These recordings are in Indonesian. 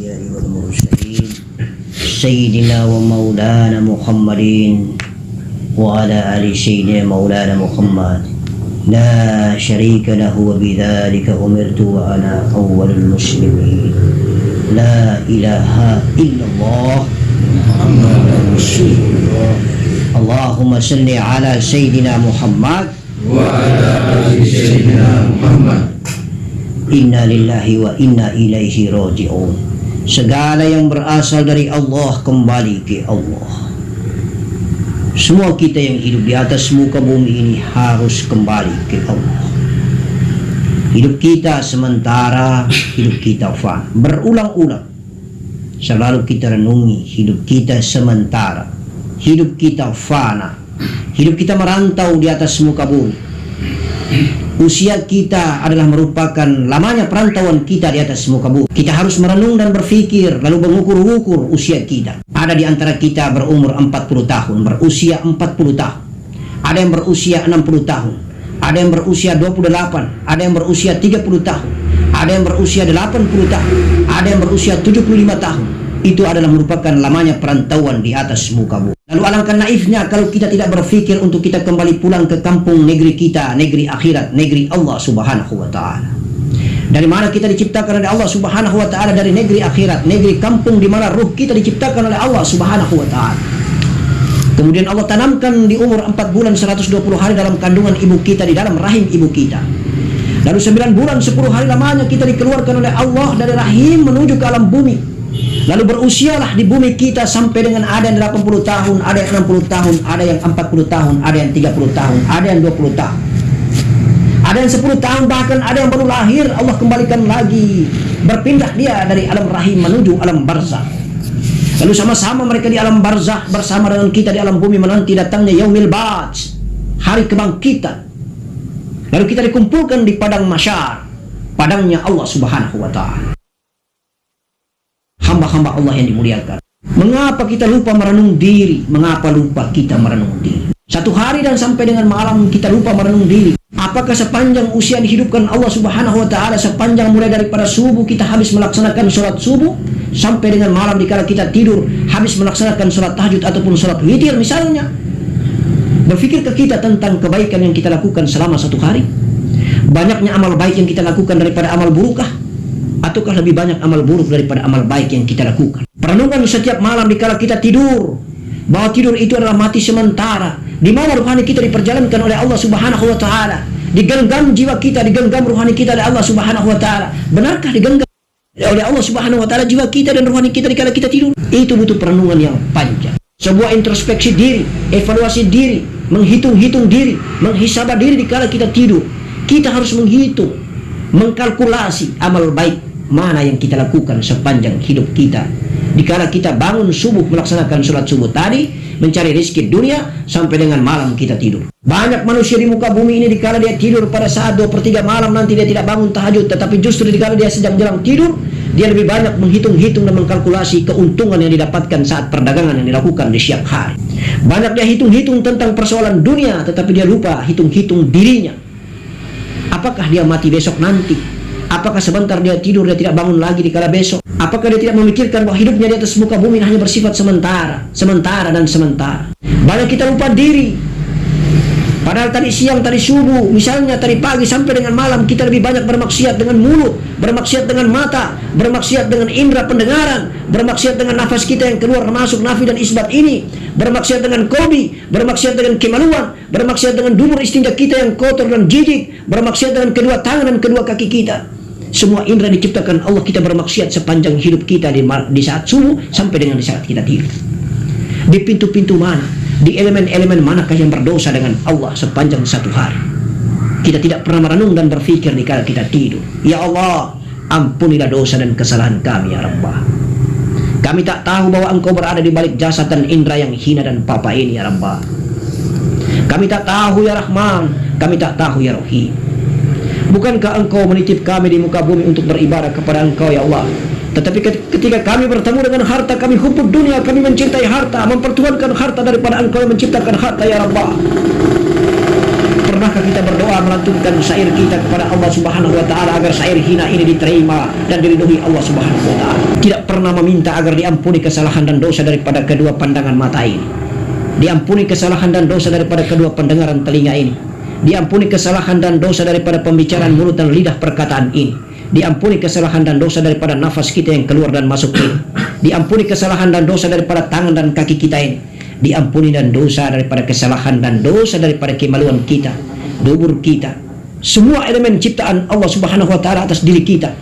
الأنبياء والمرسلين سيدنا ومولانا محمد وعلى آل سيدنا مولانا محمد لا شريك له وبذلك أمرت وأنا أول المسلمين لا إله إلا الله محمد رسول الله اللهم صل على سيدنا محمد وعلى آل سيدنا محمد. Inna lillahi wa inna ilaihi raji'un. Segala yang berasal dari Allah kembali ke Allah. Semua kita yang hidup di atas muka bumi ini harus kembali ke Allah. Hidup kita sementara, hidup kita fana. Berulang-ulang selalu kita renungi, hidup kita sementara, hidup kita fana, hidup kita merantau di atas muka bumi. Usia kita adalah merupakan lamanya perantauan kita di atas muka bumi. Kita harus merenung dan berpikir, lalu mengukur-ukur usia kita. Ada di antara kita berumur 40 tahun, berusia 40 tahun. Ada yang berusia 60 tahun. Ada yang berusia 28. Ada yang berusia 30 tahun. Ada yang berusia 80 tahun. Ada yang berusia 75 tahun. Itu adalah merupakan lamanya perantauan di atas muka bumi. Lalu alangkah naifnya kalau kita tidak berpikir untuk kita kembali pulang ke kampung negeri kita, negeri akhirat, negeri Allah Subhanahu wa Ta'ala. Dari mana kita diciptakan oleh Allah Subhanahu wa Ta'ala? Dari negeri akhirat, negeri kampung di mana ruh kita diciptakan oleh Allah Subhanahu wa Ta'ala. Kemudian Allah tanamkan di umur 4 bulan 120 hari dalam kandungan ibu kita, di dalam rahim ibu kita. Lalu 9 bulan 10 hari lamanya kita dikeluarkan oleh Allah dari rahim menuju ke alam bumi. Lalu berusialah di bumi kita sampai dengan ada yang 80 tahun, ada yang 60 tahun, ada yang 40 tahun, ada yang 30 tahun, ada yang 20 tahun. Ada yang 10 tahun, bahkan ada yang baru lahir, Allah kembalikan lagi. Berpindah dia dari alam rahim menuju alam barzakh. Lalu sama-sama mereka di alam barzakh bersama dengan kita di alam bumi menanti datangnya yaumil ba'ts, hari kebangkitan. Lalu kita dikumpulkan di padang mahsyar, padangnya Allah Subhanahu wa Ta'ala. Hamba-hamba Allah yang dimuliakan. Mengapa kita lupa merenung diri? Mengapa lupa kita merenung diri? Satu hari dan sampai dengan malam kita lupa merenung diri. Apakah sepanjang usia dihidupkan Allah Subhanahu wa Ta'ala, sepanjang mulai daripada subuh kita habis melaksanakan sholat subuh, sampai dengan malam dikala kita tidur habis melaksanakan sholat tahajud ataupun sholat witir misalnya? Berpikirkah kita tentang kebaikan yang kita lakukan selama satu hari? Banyaknya amal baik yang kita lakukan daripada amal burukkah? Ataukah lebih banyak amal buruk daripada amal baik yang kita lakukan? Perenungan setiap malam dikala kita tidur, bahwa tidur itu adalah mati sementara, di mana rohani kita diperjalankan oleh Allah Subhanahu wa Ta'ala, digenggam jiwa kita, digenggam rohani kita oleh Allah Subhanahu wa Ta'ala. Benarkah digenggam oleh Allah Subhanahu wa Ta'ala jiwa kita dan rohani kita dikala kita tidur? Itu butuh perenungan yang panjang, sebuah introspeksi diri, evaluasi diri, menghitung-hitung diri, menghisabah diri dikala kita tidur. Kita harus menghitung, mengkalkulasi amal baik mana yang kita lakukan sepanjang hidup kita. Dikala kita bangun subuh melaksanakan sholat subuh tadi, mencari rezeki dunia, sampai dengan malam kita tidur. Banyak manusia di muka bumi ini dikala dia tidur pada saat 2/3 malam nanti dia tidak bangun tahajud, tetapi justru dikala dia sedang jalan tidur, dia lebih banyak menghitung-hitung dan mengkalkulasi keuntungan yang didapatkan saat perdagangan yang dilakukan di siang hari. Banyak dia hitung-hitung tentang persoalan dunia, tetapi dia lupa hitung-hitung dirinya. Apakah dia mati besok nanti? Apakah sebentar dia tidur, dia tidak bangun lagi di kala besok? Apakah dia tidak memikirkan bahwa hidupnya di atas muka bumi hanya bersifat sementara, sementara dan sementara? Banyak kita lupa diri. Padahal tadi siang, tadi subuh, misalnya tadi pagi sampai dengan malam kita lebih banyak bermaksiat dengan mulut, bermaksiat dengan mata, bermaksiat dengan indera pendengaran, bermaksiat dengan nafas kita yang keluar masuk nafi dan isbat ini, bermaksiat dengan kolbi, bermaksiat dengan kemaluan, bermaksiat dengan dubur istinja kita yang kotor dan jijik, bermaksiat dengan kedua tangan dan kedua kaki kita. Semua indera diciptakan Allah, kita bermaksiat sepanjang hidup kita di saat subuh sampai dengan di saat kita tidur. Di pintu-pintu mana, di elemen-elemen manakah yang berdosa dengan Allah sepanjang satu hari? Kita tidak pernah merenung dan berpikir di kala kita tidur. Ya Allah, ampunilah dosa dan kesalahan kami ya Rabbah. Kami tak tahu bahwa Engkau berada di balik jasad dan indera yang hina dan papa ini ya Rabbah. Kami tak tahu ya Rahman, kami tak tahu ya Rahim. Bukankah Engkau menitip kami di muka bumi untuk beribadah kepada Engkau ya Allah? Tetapi ketika kami bertemu dengan harta, kami hubbud dunia, kami mencintai harta, mempertuhankan harta daripada Engkau yang menciptakan harta ya Rabbah. pernahkah kita berdoa melantunkan syair kita kepada Allah Subhanahu wa taala agar syair hina ini diterima dan diridhoi Allah Subhanahu wa taala? Tidak pernah meminta agar diampuni kesalahan dan dosa daripada kedua pandangan mata ini, diampuni kesalahan dan dosa daripada kedua pendengaran telinga ini, diampuni kesalahan dan dosa daripada pembicaraan mulut dan lidah perkataan ini, diampuni kesalahan dan dosa daripada nafas kita yang keluar dan masuk ini, diampuni kesalahan dan dosa daripada tangan dan kaki kita ini, diampuni dan dosa daripada kesalahan dan dosa daripada kemaluan kita, dubur kita, semua elemen ciptaan Allah Subhanahu wa taala atas diri kita,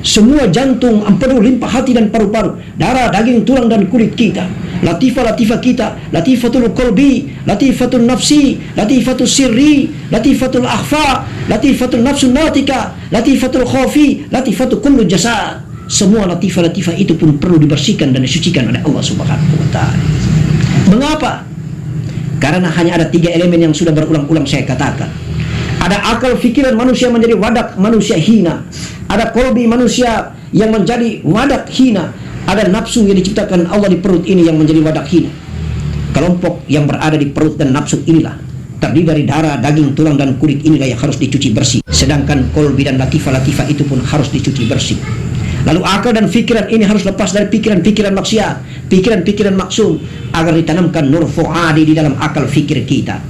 semua jantung, empedu, limpa hati dan paru-paru, darah, daging, tulang dan kulit kita, latifah kita, latifatul qalbi, latifatul nafsi, latifatul sirri, latifatul akhfa, latifatul nafsun natika, latifatul khafi, latifatul kullu jasad. Semua latifah itu pun perlu dibersihkan dan disucikan oleh Allah Subhanahu wa taala. Mengapa? Karena hanya ada 3 elemen yang sudah berulang-ulang saya katakan. Ada akal fikiran manusia menjadi wadak manusia hina. Ada kolbi manusia yang menjadi wadak hina. Ada nafsu yang diciptakan Allah di perut ini yang menjadi wadak hina. Kelompok yang berada di perut dan nafsu inilah terdiri dari darah, daging, tulang dan kulit inilah yang harus dicuci bersih. Sedangkan kolbi dan latifah itu pun harus dicuci bersih. Lalu akal dan pikiran ini harus lepas dari pikiran-pikiran maksiat, pikiran-pikiran maksum, agar ditanamkan nur fuadi di dalam akal fikir kita,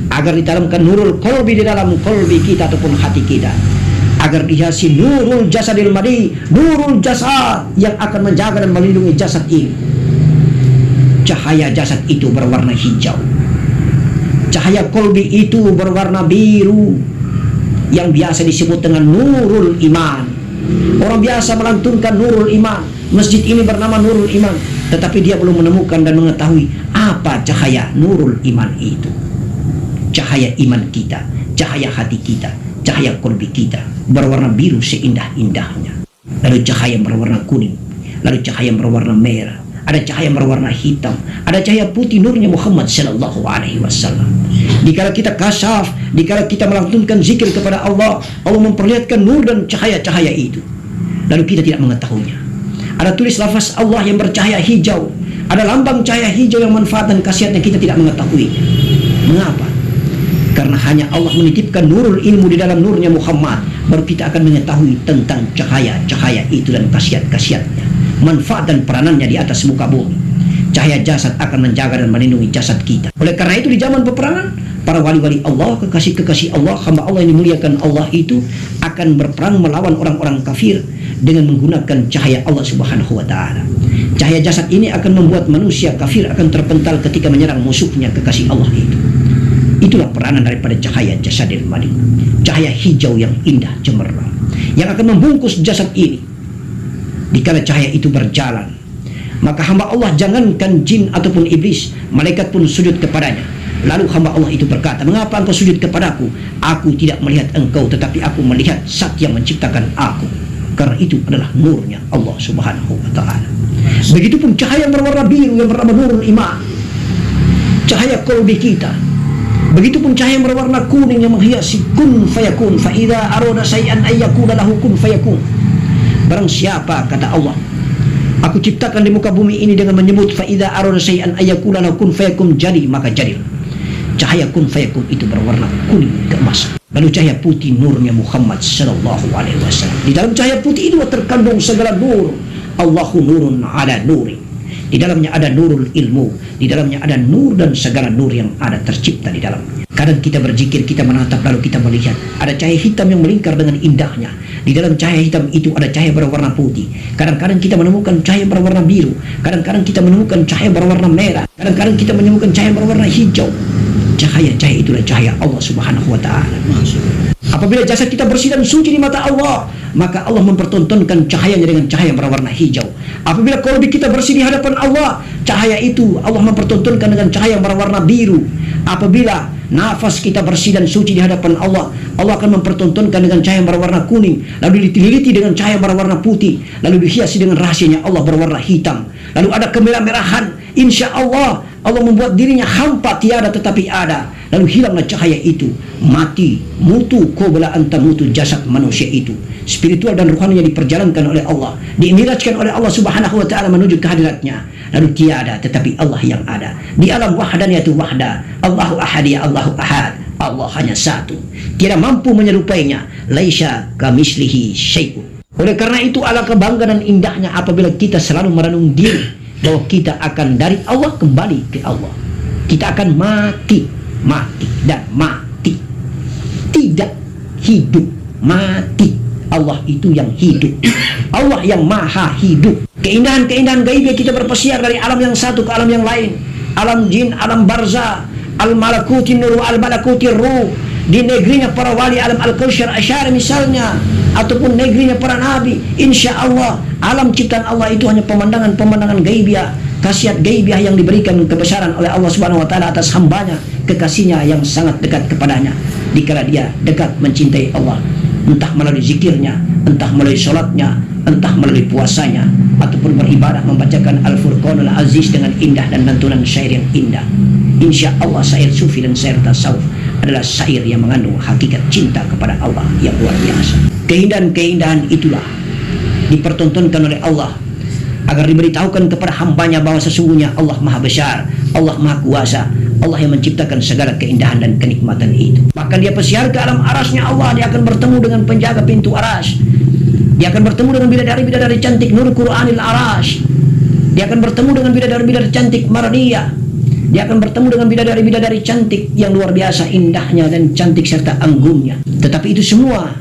agar ditanamkan nurul qalbi di dalam qalbi kita ataupun hati kita, agar dihiasi nurul jasadil madi, nurul jasad yang akan menjaga dan melindungi jasad ini. Cahaya jasad itu berwarna hijau, cahaya qalbi itu berwarna biru, yang biasa disebut dengan nurul iman. Orang biasa melantunkan nurul iman, masjid ini bernama nurul iman, tetapi dia belum menemukan dan mengetahui apa cahaya nurul iman itu. Cahaya iman kita, cahaya hati kita, cahaya qalbi kita berwarna biru seindah-indahnya. Lalu cahaya berwarna kuning, lalu cahaya berwarna merah, ada cahaya berwarna hitam, ada cahaya putih nurnya Muhammad sallallahu alaihi wasallam. Dikala kita kasyaf, dikala kita melantunkan zikir kepada Allah, Allah memperlihatkan nur dan cahaya-cahaya itu, lalu kita tidak mengetahuinya. Ada tulis lafaz Allah yang bercahaya hijau, ada lambang cahaya hijau yang manfaat dan khasiatnya kita tidak mengetahuinya. Mengapa? Karena hanya Allah menitipkan nurul ilmu di dalam nurnya Muhammad, baru kita akan mengetahui tentang cahaya-cahaya itu dan khasiat-khasiatnya, manfaat dan peranannya di atas muka bumi. Cahaya jasad akan menjaga dan melindungi jasad kita. Oleh karena itu di zaman peperangan, para wali-wali Allah, kekasih-kekasih Allah, hamba Allah yang dimuliakan Allah itu akan berperang melawan orang-orang kafir dengan menggunakan cahaya Allah Subhanahu wa taala. Cahaya jasad ini akan membuat manusia kafir akan terpental ketika menyerang musuhnya kekasih Allah itu. Itulah peranan daripada cahaya jasadil madi, cahaya hijau yang indah cemerlang yang akan membungkus jasad ini. Dikala cahaya itu berjalan, maka hamba Allah, jangankan jin ataupun iblis, malaikat pun sujud kepadanya. Lalu hamba Allah itu berkata, mengapa engkau sujud kepadaku? Aku tidak melihat engkau, tetapi aku melihat Zat yang menciptakan aku. Karena itu adalah nurnya Allah Subhanahu wa ta'ala. Begitupun cahaya yang berwarna biru yang bernama nurul iman, cahaya qalbi kita. Begitupun cahaya yang berwarna kuning yang menghiasi kun fayakun, fa idza arada syai'an ayyakuna lahu kun fayakun. Barang siapa, kata Allah, aku ciptakan di muka bumi ini dengan menyebut fa idza arada syai'an ayyakuna lahu kun fayakun, jadi maka jadilah. Cahaya kun fayakun itu berwarna kuning keemasan. Lalu cahaya putih nurnya Muhammad sallallahu alaihi wasallam. Di dalam cahaya putih itu terkandung segala nur. Allahu nurun ala nuri. Di dalamnya ada nurul ilmu, di dalamnya ada nur dan segala nur yang ada tercipta di dalamnya. Kadang kita berzikir, kita menatap, lalu kita melihat ada cahaya hitam yang melingkar dengan indahnya. Di dalam cahaya hitam itu ada cahaya berwarna putih. Kadang-kadang kita menemukan cahaya berwarna biru, kadang-kadang kita menemukan cahaya berwarna merah, kadang-kadang kita menemukan cahaya berwarna hijau. Cahaya-cahaya itulah cahaya Allah Subhanahu wa ta'ala. Apabila jasad kita bersih dan suci di mata Allah, maka Allah mempertontonkan cahayanya dengan cahaya yang berwarna hijau. Apabila qalbi kita bersih di hadapan Allah, cahaya itu Allah mempertontonkan dengan cahaya yang berwarna biru. Apabila nafas kita bersih dan suci di hadapan Allah, Allah akan mempertontonkan dengan cahaya yang berwarna kuning, lalu ditiliti dengan cahaya yang berwarna putih, lalu dihiasi dengan rahasianya Allah berwarna hitam. Lalu ada kemerah-merahan, insya Allah Allah membuat dirinya hampa, tiada tetapi ada. Lalu hilanglah cahaya itu, mati, mutu, qabla anta mutu, jasad manusia itu. Spiritual dan rohaninya diperjalankan oleh Allah, dimirajkan oleh Allah Subhanahu wa ta'ala menuju kehadiratnya. Lalu tiada tetapi Allah yang ada. Di alam wahdaniyatu wahda, Allahu ahad ya Allahu ahad, Allah hanya satu, tidak mampu menyerupainya. Laisa kamislihi syai'un. Oleh karena itu, alangkah bangga dan indahnya apabila kita selalu merenung diri bahwa kita akan dari Allah kembali ke Allah. Kita akan mati dan mati. Tidak hidup, mati. Allah itu yang hidup. Allah yang maha hidup. Keindahan-keindahan gaib kita berpesiar dari alam yang satu ke alam yang lain. Alam jin, alam barzah, al-malakuti nur, al-malakuti ruh. Di negerinya para wali alam al-kausyar asyari misalnya, ataupun negerinya para nabi. Insya Allah alam ciptaan Allah itu hanya pemandangan-pemandangan gaibiah, khasiat gaibiah yang diberikan kebesaran oleh Allah Subhanahu wa taala atas hambanya, kekasihnya yang sangat dekat kepadanya. Dikala dia dekat mencintai Allah, entah melalui zikirnya, entah melalui sholatnya, entah melalui puasanya, ataupun beribadah membacakan Al-Furqanul Aziz dengan indah dan lantunan syair yang indah. Insya Allah syair sufi dan syair tasawuf adalah syair yang mengandung hakikat cinta kepada Allah yang luar biasa. Keindahan-keindahan itulah dipertontonkan oleh Allah agar diberitahukan kepada hambanya bahwa sesungguhnya Allah maha besar, Allah maha kuasa, Allah yang menciptakan segala keindahan dan kenikmatan itu. Bahkan dia pesiar ke alam arasnya Allah, dia akan bertemu dengan penjaga pintu aras, dia akan bertemu dengan bidadari-bidadari cantik Nur Quranil Aras, dia akan bertemu dengan bidadari-bidadari cantik Maradiyah, dia akan bertemu dengan bidadari-bidadari cantik yang luar biasa indahnya dan cantik serta anggungnya. Tetapi itu semua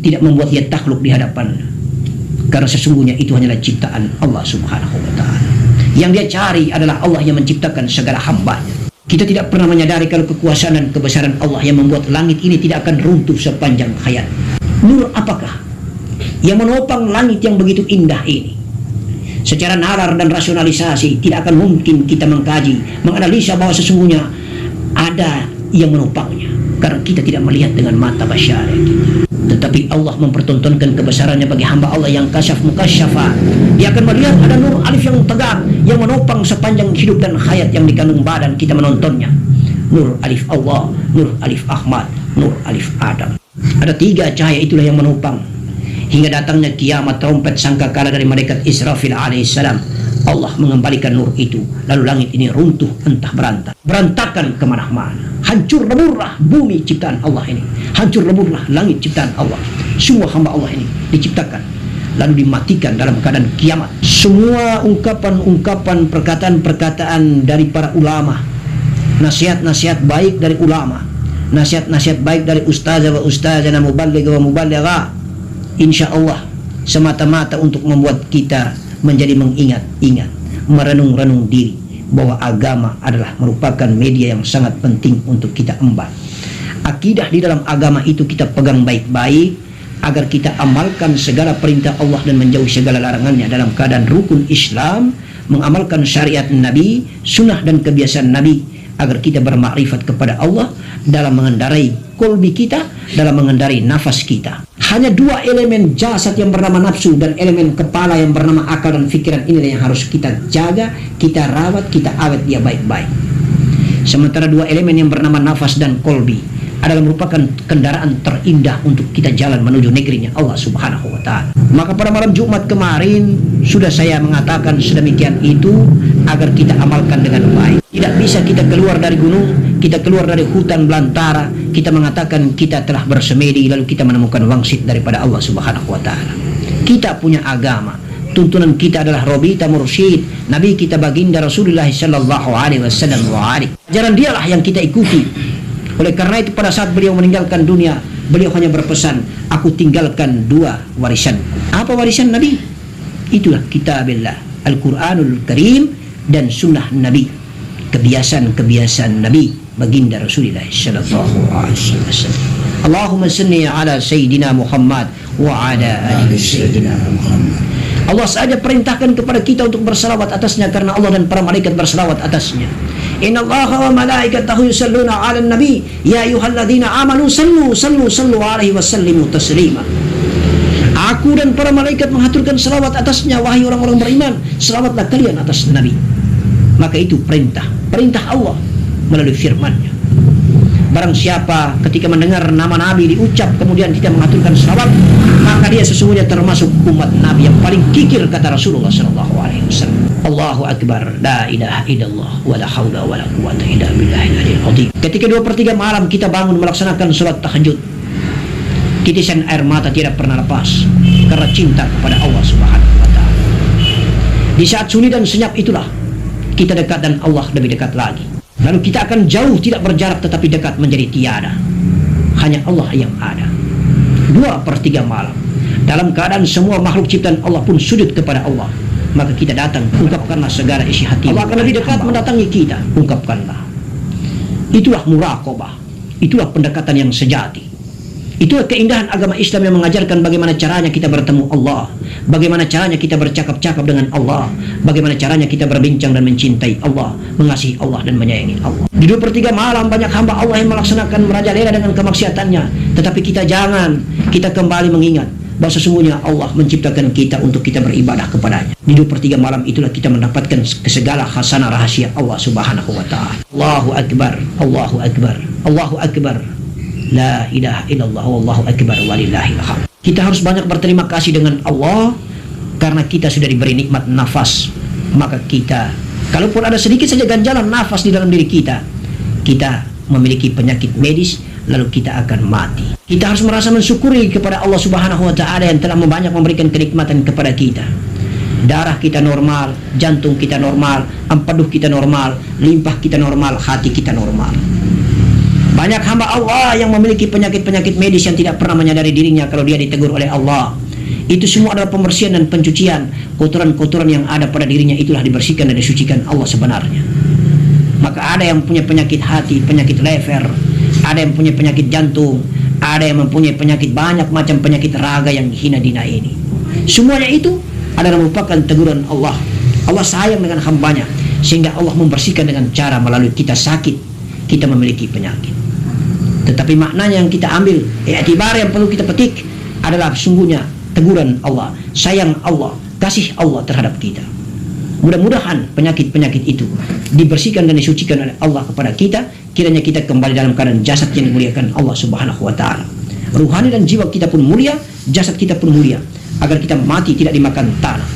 tidak membuat dia takluk di hadapan, karena sesungguhnya itu hanyalah ciptaan Allah Subhanahu wa taala. Yang dia cari adalah Allah yang menciptakan segala hambanya. Kita tidak pernah menyadari kalau kekuasaan dan kebesaran Allah yang membuat langit ini tidak akan runtuh sepanjang hayat. Nur apakah yang menopang langit yang begitu indah ini? Secara nalar dan rasionalisasi tidak akan mungkin kita mengkaji, menganalisa bahwa sesungguhnya ada yang menopangnya, karena kita tidak melihat dengan mata basyariah kita. Tetapi Allah mempertontonkan kebesarannya bagi hamba Allah yang kasyaf mukasyafa. Dia akan melihat ada nur alif yang tegak yang menopang sepanjang hidup dan hayat yang dikandung badan kita menontonnya. Nur alif Allah, nur alif Ahmad, nur alif Adam. Ada 3 cahaya itulah yang menopang hingga datangnya kiamat, trompet sangkakala dari malaikat Israfil alaihissalam. Allah mengembalikan nur itu, lalu langit ini runtuh entah berantakan kemana-mana. Hancur leburlah bumi ciptaan Allah ini, hancur leburlah langit ciptaan Allah. Semua hamba Allah ini diciptakan lalu dimatikan dalam keadaan kiamat. Semua ungkapan-ungkapan, perkataan-perkataan dari para ulama, nasihat-nasihat baik dari ulama, nasihat-nasihat baik dari ustazah wa ustazana, muballigh wa muballighah, insya Allah semata-mata untuk membuat kita menjadi mengingat-ingat, merenung-renung diri bahwa agama adalah merupakan media yang sangat penting untuk kita emban. Akidah di dalam agama itu kita pegang baik-baik agar kita amalkan segala perintah Allah dan menjauhi segala larangannya dalam keadaan rukun Islam, mengamalkan syariat Nabi, sunnah dan kebiasaan Nabi, agar kita bermakrifat kepada Allah dalam mengendarai kolbi kita, dalam mengendarai nafas kita. Hanya 2 elemen jasad yang bernama nafsu dan elemen kepala yang bernama akal dan pikiran ini yang harus kita jaga, kita rawat, kita awet dia baik-baik. Sementara 2 elemen yang bernama nafas dan kolbi adalah merupakan kendaraan terindah untuk kita jalan menuju negerinya Allah Subhanahu wa taala. Maka pada malam Jumat kemarin sudah saya mengatakan sedemikian itu agar kita amalkan dengan baik. Tidak bisa kita keluar dari gunung, kita keluar dari hutan belantara, kita mengatakan kita telah bersemedi lalu kita menemukan wangsit daripada Allah Subhanahu wa taala. Kita punya agama, tuntunan kita adalah Robita Mursyid, Nabi kita baginda Rasulullah sallallahu alaihi wasallam wa ali. Ajaran dialah yang kita ikuti. Oleh karena itu pada saat beliau meninggalkan dunia, beliau hanya berpesan, aku tinggalkan 2 warisanku. Apa warisan Nabi? Itulah kitabillah, Al-Quranul Karim dan sunnah Nabi, kebiasaan-kebiasaan Nabi baginda Rasulullah sallallahu alaihi wasallam. Allahumma salli ala Sayyidina Muhammad wa ala ali Sayyidina Muhammad. Allah saja perintahkan kepada kita untuk bersalawat atasnya karena Allah dan para malaikat bersalawat atasnya. Inna Allaha wa malaikatahu yusalluna 'alan nabi ya ayyuhalladzina amanu sallu alaihi wasallimu taslima. Aku dan para malaikat mengaturkan salawat atasnya, wahai orang-orang beriman, salawatlah kalian atas Nabi. Maka itu perintah Allah melalui firman-Nya. Barang siapa ketika mendengar nama Nabi diucap kemudian tidak mengaturkan salawat, maka dia sesungguhnya termasuk umat Nabi yang paling kikir, kata Rasulullah SAW. Allahu Akbar, la ilaha illallah, wa la hawla wa la quwata illa billahil aliyil azim. Ketika 2/3 malam kita bangun melaksanakan sholat tahajud, titisan air mata tidak pernah lepas karena cinta kepada Allah Subhanahu wa Ta'ala. Di saat sunyi dan senyap itulah kita dekat dan Allah lebih dekat lagi. Lalu kita akan jauh, tidak berjarak tetapi dekat menjadi tiada. Hanya Allah yang ada. 2/3 malam, dalam keadaan semua makhluk ciptaan Allah pun sujud kepada Allah, maka kita datang, ungkapkanlah segala isi hati. Allah akan lebih dekat mendatangi kita, ungkapkanlah. Itulah muraqabah, itulah pendekatan yang sejati. Itulah keindahan agama Islam yang mengajarkan bagaimana caranya kita bertemu Allah, bagaimana caranya kita bercakap-cakap dengan Allah, bagaimana caranya kita berbincang dan mencintai Allah, mengasihi Allah dan menyayangi Allah. Di 2/3 malam banyak hamba Allah yang melaksanakan merajalela dengan kemaksiatannya, tetapi kita kembali mengingat bahwa sesungguhnya Allah menciptakan kita untuk kita beribadah kepadanya. Di 2/3 malam itulah kita mendapatkan segala khasanah rahasia Allah Subhanahu wa Ta'ala. Allahu Akbar, Allahu Akbar, Allahu Akbar, la ilaha illallah, wallahu akbar, walillahil hamd. Kita harus banyak berterima kasih dengan Allah karena kita sudah diberi nikmat nafas. Maka kita, kalaupun ada sedikit saja ganjalan nafas di dalam diri kita, kita memiliki penyakit medis, lalu kita akan mati. Kita harus merasa mensyukuri kepada Allah Subhanahu wa Ta'ala yang telah banyak memberikan kenikmatan kepada kita. Darah kita normal, jantung kita normal, empedu kita normal, limpah kita normal, hati kita normal. Banyak hamba Allah yang memiliki penyakit-penyakit medis yang tidak pernah menyadari dirinya kalau dia ditegur oleh Allah. Itu semua adalah pembersihan dan pencucian. Kotoran-kotoran yang ada pada dirinya itulah dibersihkan dan disucikan Allah sebenarnya. Maka ada yang punya penyakit hati, penyakit lever, ada yang punya penyakit jantung, ada yang mempunyai penyakit, banyak macam penyakit raga yang hina dina ini. Semuanya itu adalah merupakan teguran Allah. Allah sayang dengan hambanya, sehingga Allah membersihkan dengan cara melalui kita sakit, kita memiliki penyakit. Tetapi maknanya yang kita ambil, i'tibar yang perlu kita petik adalah sungguhnya teguran Allah, sayang Allah, kasih Allah terhadap kita. Mudah-mudahan penyakit-penyakit itu dibersihkan dan disucikan oleh Allah kepada kita, kiranya kita kembali dalam keadaan jasad yang dimuliakan Allah Subhanahu wa Ta'ala. Ruhani dan jiwa kita pun mulia, jasad kita pun mulia, agar kita mati tidak dimakan tanah,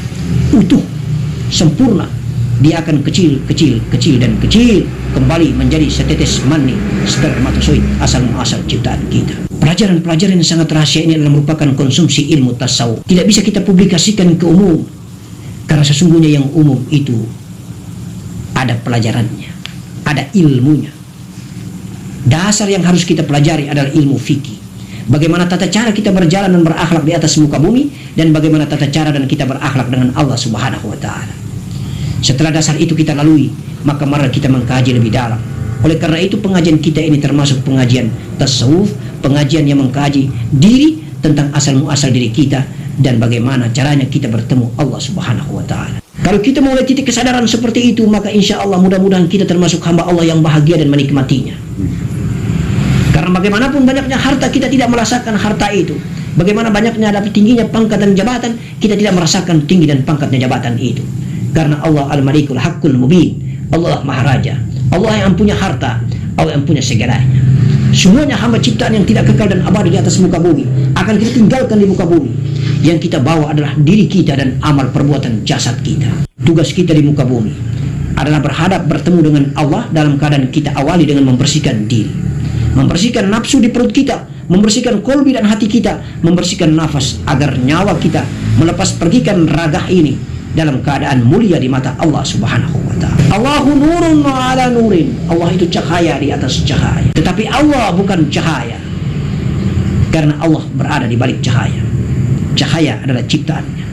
utuh, sempurna. Dia akan kecil dan kecil kembali menjadi setetes mani spermatozoid asal ciptaan kita. Pelajaran-pelajaran yang sangat rahasia ini adalah merupakan konsumsi ilmu tasawuf. Tidak bisa kita publikasikan ke umum, karena sesungguhnya yang umum itu ada pelajarannya, ada ilmunya. Dasar yang harus kita pelajari adalah ilmu fikih. Bagaimana tata cara kita berjalan dan berakhlak di atas muka bumi, dan bagaimana tata cara dan kita berakhlak dengan Allah Subhanahu wa Ta'ala. Setelah dasar itu kita lalui, maka mari kita mengkaji lebih dalam. Oleh karena itu pengajian kita ini termasuk pengajian tasawuf, pengajian yang mengkaji diri tentang asal-muasal diri kita dan bagaimana caranya kita bertemu Allah Subhanahu wa Ta'ala. Kalau kita mulai titik kesadaran seperti itu, maka insya Allah mudah-mudahan kita termasuk hamba Allah yang bahagia dan menikmatinya. Karena bagaimanapun banyaknya harta, kita tidak merasakan harta itu. Bagaimana banyaknya dapat tingginya pangkat dan jabatan, kita tidak merasakan tinggi dan pangkatnya jabatan itu. Karena Allah Al-Malikul Haqqul Mubin, Allah Maharaja, Allah yang punya harta, Allah yang punya segalanya. Semuanya hamba ciptaan yang tidak kekal dan abadi di atas muka bumi akan kita tinggalkan di muka bumi. Yang kita bawa adalah diri kita dan amal perbuatan jasad kita. Tugas kita di muka bumi adalah bertemu dengan Allah dalam keadaan kita awali dengan membersihkan diri, membersihkan nafsu di perut kita, membersihkan kolbi dan hati kita, membersihkan nafas agar nyawa kita melepas pergikan ragah ini dalam keadaan mulia di mata Allah Subhanahu wa Ta'ala. Allahu nurun ala nurin. Allah itu cahaya di atas cahaya. Tetapi Allah bukan cahaya, karena Allah berada di balik cahaya. Cahaya adalah ciptaannya.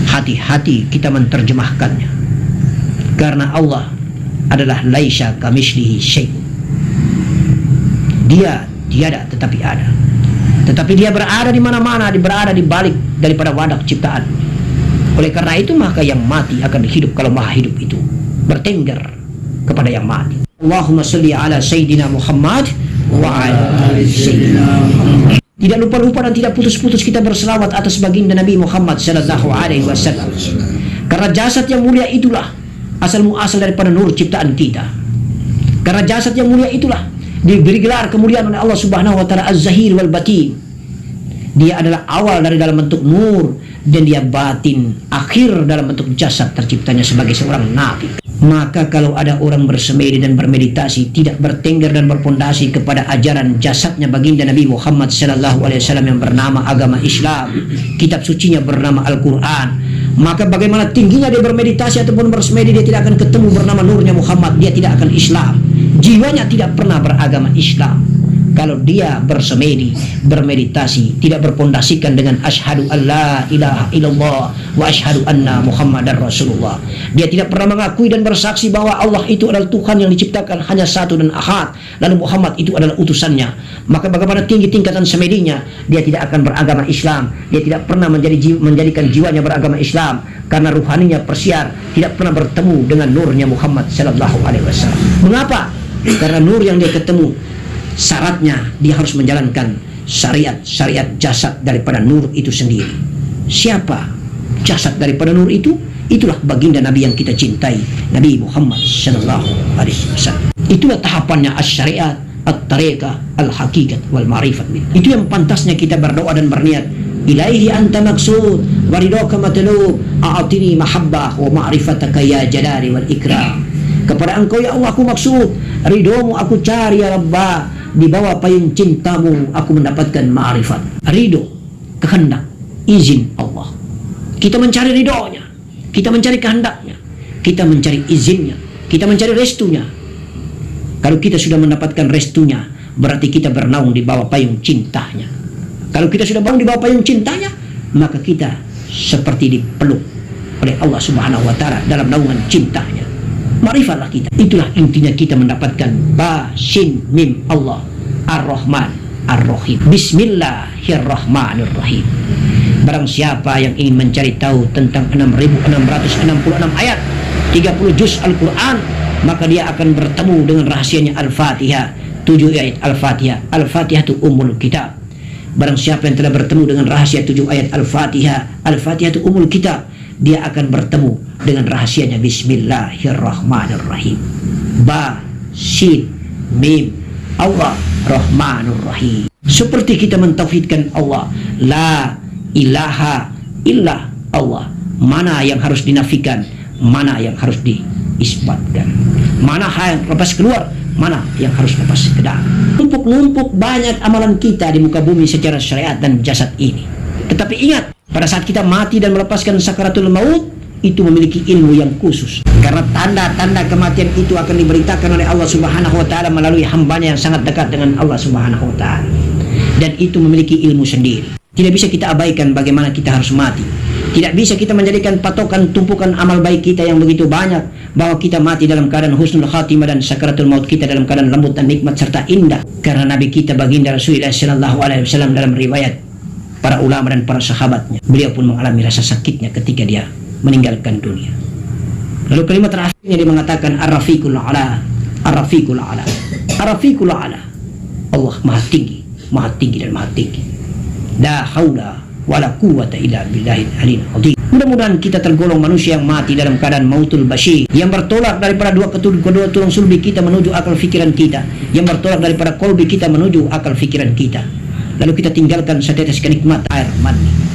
Hati-hati kita menerjemahkannya, karena Allah adalah laisa kamitslihi syai'un. Dia tiada tetapi ada. Tetapi dia berada di mana-mana, dia berada di balik daripada wadah ciptaan. Oleh karena itu maka yang mati akan hidup kalau maha hidup itu bertengger kepada yang mati. Allahumma salli ala Sayyidina Muhammad wa ala ali Sayyidina Muhammad. Tidak lupa-lupa dan tidak putus-putus kita berselawat atas baginda Nabi Muhammad sallallahu alaihi wasallam. Karena jasad yang mulia itulah asal muasal daripada nur ciptaan kita. Karena jasad yang mulia itulah diberi gelar kemuliaan oleh Allah Subhanahu wa taala Az-Zahir wal Batin. Dia adalah awal dari dalam bentuk nur, dan dia batin akhir dalam bentuk jasad terciptanya sebagai seorang nabi. Maka kalau ada orang bersemedi dan bermeditasi tidak bertengger dan berpondasi kepada ajaran jasadnya baginda Nabi Muhammad SAW yang bernama agama Islam, kitab sucinya bernama Al-Quran, maka bagaimana tingginya dia bermeditasi ataupun bersemedi, dia tidak akan ketemu bernama nurnya Muhammad, dia tidak akan Islam, jiwanya tidak pernah beragama Islam. Kalau dia bersemedi, bermeditasi, tidak berpondasikan dengan asyhadu alla ilaha illallah wa asyhadu anna muhammadar rasulullah, dia tidak pernah mengakui dan bersaksi bahwa Allah itu adalah Tuhan yang diciptakan hanya satu dan ahad, lalu Muhammad itu adalah utusannya, maka bagaimana tinggi tingkatan semedinya, dia tidak akan beragama Islam. Dia tidak pernah menjadikan jiwanya beragama Islam, karena ruhaninya persiar, tidak pernah bertemu dengan nurnya Muhammad sallallahu alaihi wasallam. Mengapa? Karena nur yang dia ketemu, syaratnya dia harus menjalankan syariat jasad daripada nur itu sendiri. Siapa jasad daripada nur itu? Itulah baginda Nabi yang kita cintai, Nabi Muhammad sallallahu alaihi wasallam. Itulah tahapannya as-syariat, at-tariqah, al-haqiqat wal ma'rifat billah. Itu yang pantasnya kita berdoa dan berniat, ilaihi anta maksud wa ridaka matlub, a'tini mahabbah wa ma'rifataka ya jalali wal ikram. Kepada engkau ya Allah aku maksud, ridhomu aku cari ya Rabbah, di bawah payung cintamu aku mendapatkan ma'rifat. Ridho, kehendak, izin Allah. Kita mencari ridhonya, kita mencari kehendaknya, kita mencari izinnya, kita mencari restunya. Kalau kita sudah mendapatkan restunya, berarti kita bernaung di bawah payung cintanya. Kalau kita sudah bernaung di bawah payung cintanya, maka kita seperti dipeluk oleh Allah Subhanahu wa taala dalam naungan cintanya. Ma'rifatlah kita. Itulah intinya kita mendapatkan ba sin mim Allah Ar-Rahman Ar-Rahim. Bismillahirrahmanirrahim. Barang siapa yang ingin mencari tahu tentang 6.666 ayat 30 juz Al-Quran, maka dia akan bertemu dengan rahasianya Al-Fatihah, 7 ayat Al-Fatihah. Al-Fatihah itu umul kitab. Barang siapa yang telah bertemu dengan rahasia 7 ayat Al-Fatihah, Al-Fatihah itu umul kitab, dia akan bertemu dengan rahasianya Bismillahirrahmanirrahim. Ba sin mim Allah Rahmanur Rahim. Seperti kita mentauhidkan Allah, la ilaha illa Allah, mana yang harus dinafikan, mana yang harus diisbatkan, mana yang lepas keluar, mana yang harus lepas ke dalam. Numpuk banyak amalan kita di muka bumi secara syariat dan jasad ini. Tetapi ingat, pada saat kita mati dan melepaskan sakaratul maut, itu memiliki ilmu yang khusus, karena tanda-tanda kematian itu akan diberitakan oleh Allah Subhanahu wa taala melalui hambanya yang sangat dekat dengan Allah Subhanahu wa taala, dan itu memiliki ilmu sendiri. Tidak bisa kita abaikan bagaimana kita harus mati. Tidak bisa kita menjadikan patokan tumpukan amal baik kita yang begitu banyak bahwa kita mati dalam keadaan husnul khatimah dan sakaratul maut kita dalam keadaan lembut dan nikmat serta indah. Karena Nabi kita baginda Rasulullah sallallahu alaihi wasallam dalam riwayat para ulama dan para sahabatnya, beliau pun mengalami rasa sakitnya ketika dia meninggalkan dunia. Lalu kalimat terakhirnya dia mengatakan ar-rafiqul a'la, ar-rafiqul a'la, ar-rafiqul a'la. Allah maha tinggi dan maha tinggi. La haula wala quwwata illa billahil aliyil azim. Mudah-mudahan kita tergolong manusia yang mati dalam keadaan mautul basyir, yang bertolak daripada kedua tulang sulbi kita menuju akal fikiran kita, yang bertolak daripada kolbi kita menuju akal fikiran kita. Lalu kita tinggalkan setetes kenikmatan air mani.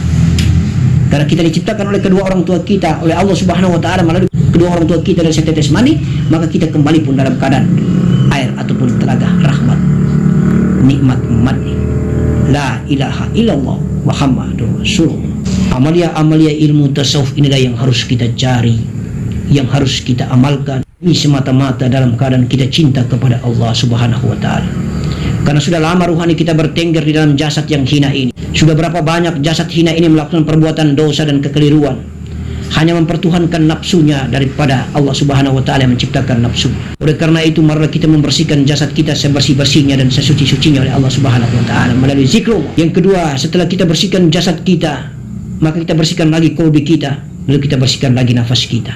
Karena kita diciptakan oleh kedua orang tua kita, oleh Allah Subhanahu wa taala melalui kedua orang tua kita dari setetes mani, maka kita kembali pun dalam keadaan air ataupun telaga rahmat, nikmat mani. La ilaha illallah Muhammadur Rasulullah. Amalia ilmu tasawuf inilah yang harus kita cari, yang harus kita amalkan. Ini semata-mata dalam keadaan kita cinta kepada Allah Subhanahu wa taala. Karena sudah lama ruhani kita bertengger di dalam jasad yang hina ini. Sudah berapa banyak jasad hina ini melakukan perbuatan dosa dan kekeliruan, hanya mempertuhankan nafsunya daripada Allah Subhanahu wa taala yang menciptakan nafsu. Oleh karena itu, marilah kita membersihkan jasad kita sebersih-bersihnya dan sesuci-sucinya oleh Allah Subhanahu wa taala melalui zikrullah. Yang kedua, setelah kita bersihkan jasad kita, maka kita bersihkan lagi kolbi kita, lalu kita bersihkan lagi nafas kita.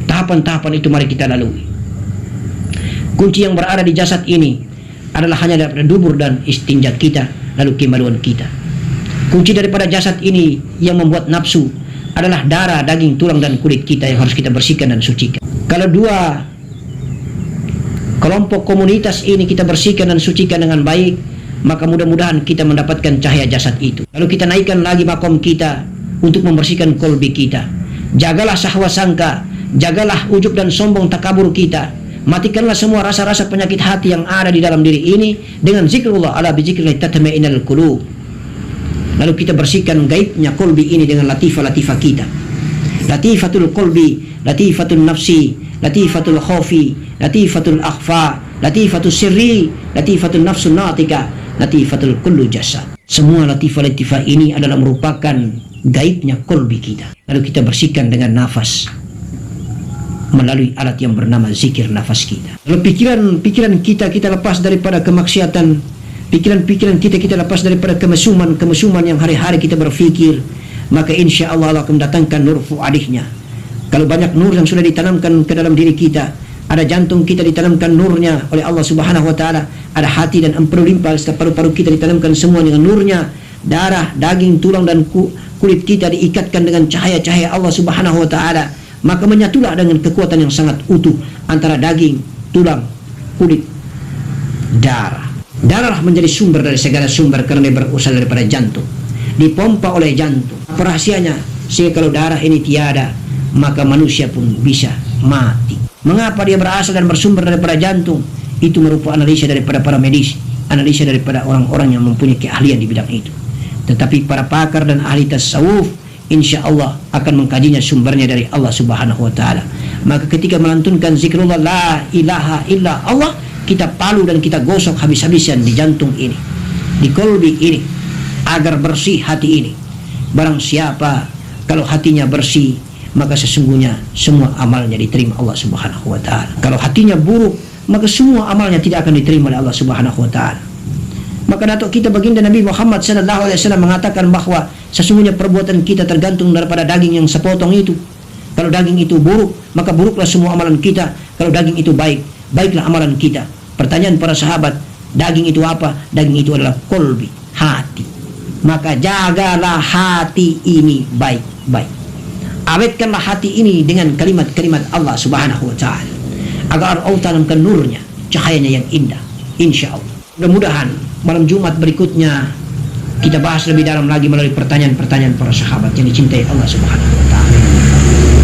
Tahapan-tahapan itu mari kita lalui. Kunci yang berada di jasad ini adalah hanya daripada dubur dan istinja kita, lalu kemaluan kita. Kunci daripada jasad ini yang membuat nafsu adalah darah, daging, tulang, dan kulit kita yang harus kita bersihkan dan sucikan. Kalau dua kelompok komunitas ini kita bersihkan dan sucikan dengan baik, maka mudah-mudahan kita mendapatkan cahaya jasad itu. Lalu kita naikkan lagi makom kita untuk membersihkan kolbi kita. Jagalah sahwa sangka, jagalah ujub dan sombong takabur kita. Matikanlah semua rasa-rasa penyakit hati yang ada di dalam diri ini dengan zikrullah, ala bizikrillah tatma'innul qulub. Lalu kita bersihkan gaibnya kolbi ini dengan latifah-latifah kita. Latifatul kolbi, latifatul nafsi, latifatul khawfi, latifatul akhfa, latifatul sirri, latifatul nafsun natika, latifatul kullu jasad. Semua latifah-latifah ini adalah merupakan gaibnya kolbi kita. Lalu kita bersihkan dengan nafas melalui alat yang bernama zikir nafas kita. Lalu pikiran kita lepas daripada kemaksiatan, pikiran kita lepas daripada kemesuman yang hari-hari kita berfikir, maka insya Allah akan mendatangkan nur fuadihnya. Kalau banyak nur yang sudah ditanamkan ke dalam diri kita, ada jantung kita ditanamkan nurnya oleh Allah Subhanahu wa taala, ada hati dan empedu limpah serta paru-paru kita ditanamkan semua dengan nurnya, darah, daging, tulang dan kulit kita diikatkan dengan cahaya-cahaya Allah Subhanahu wa taala, maka menyatulah dengan kekuatan yang sangat utuh antara daging, tulang, kulit, darah. Darah menjadi sumber dari segala sumber karena dia berasal daripada jantung, dipompa oleh jantung. Apa rahasianya? Sehingga kalau darah ini tiada, maka manusia pun bisa mati. Mengapa dia berasal dan bersumber daripada jantung? Itu merupakan analisa daripada para medis, analisa daripada orang-orang yang mempunyai keahlian di bidang itu. Tetapi para pakar dan ahli tasawuf insya Allah akan mengkajinya sumbernya dari Allah Subhanahu wa taala. Maka ketika melantunkan zikrullah la ilaha illa Allah, kita palu dan kita gosok habis-habisan di jantung ini, di kolbi ini, agar bersih hati ini. Barang siapa kalau hatinya bersih, maka sesungguhnya semua amalnya diterima Allah Subhanahu wa taala. Kalau hatinya buruk, maka semua amalnya tidak akan diterima oleh Allah Subhanahu wa taala. Maka datuk kita baginda Nabi Muhammad sallallahu alaihi wasallam mengatakan bahwa sesungguhnya perbuatan kita tergantung daripada daging yang sepotong itu. Kalau daging itu buruk, maka buruklah semua amalan kita. Kalau daging itu baik, baiklah amalan kita. Pertanyaan para sahabat, daging itu apa? Daging itu adalah kolbi, hati. Maka jagalah hati ini baik-baik. Awetkanlah hati ini dengan kalimat-kalimat Allah Subhanahu wa taala, agar Allah tanamkan nurnya, cahayanya yang indah, insya Allah. Mudah-mudahan malam Jumat berikutnya kita bahas lebih dalam lagi melalui pertanyaan-pertanyaan para sahabat yang dicintai Allah Subhanahu wa taala.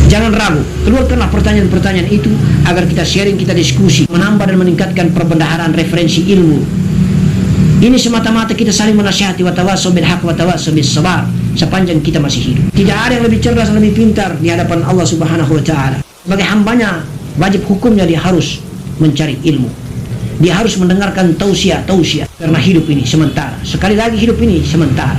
Jangan ragu, keluarkanlah pertanyaan-pertanyaan itu agar kita sharing, kita diskusi, menambah dan meningkatkan perbendaharaan referensi ilmu. Ini semata-mata kita saling menasihati, wa tawassaw bil haqq wa tawassaw bis sabar, sepanjang kita masih hidup. Tidak ada yang lebih cerdas dan lebih pintar di hadapan Allah Subhanahu wa taala. Sebagai hambanya, wajib hukumnya dia harus mencari ilmu. Dia harus mendengarkan tausiah karena hidup ini sementara. Sekali lagi hidup ini sementara.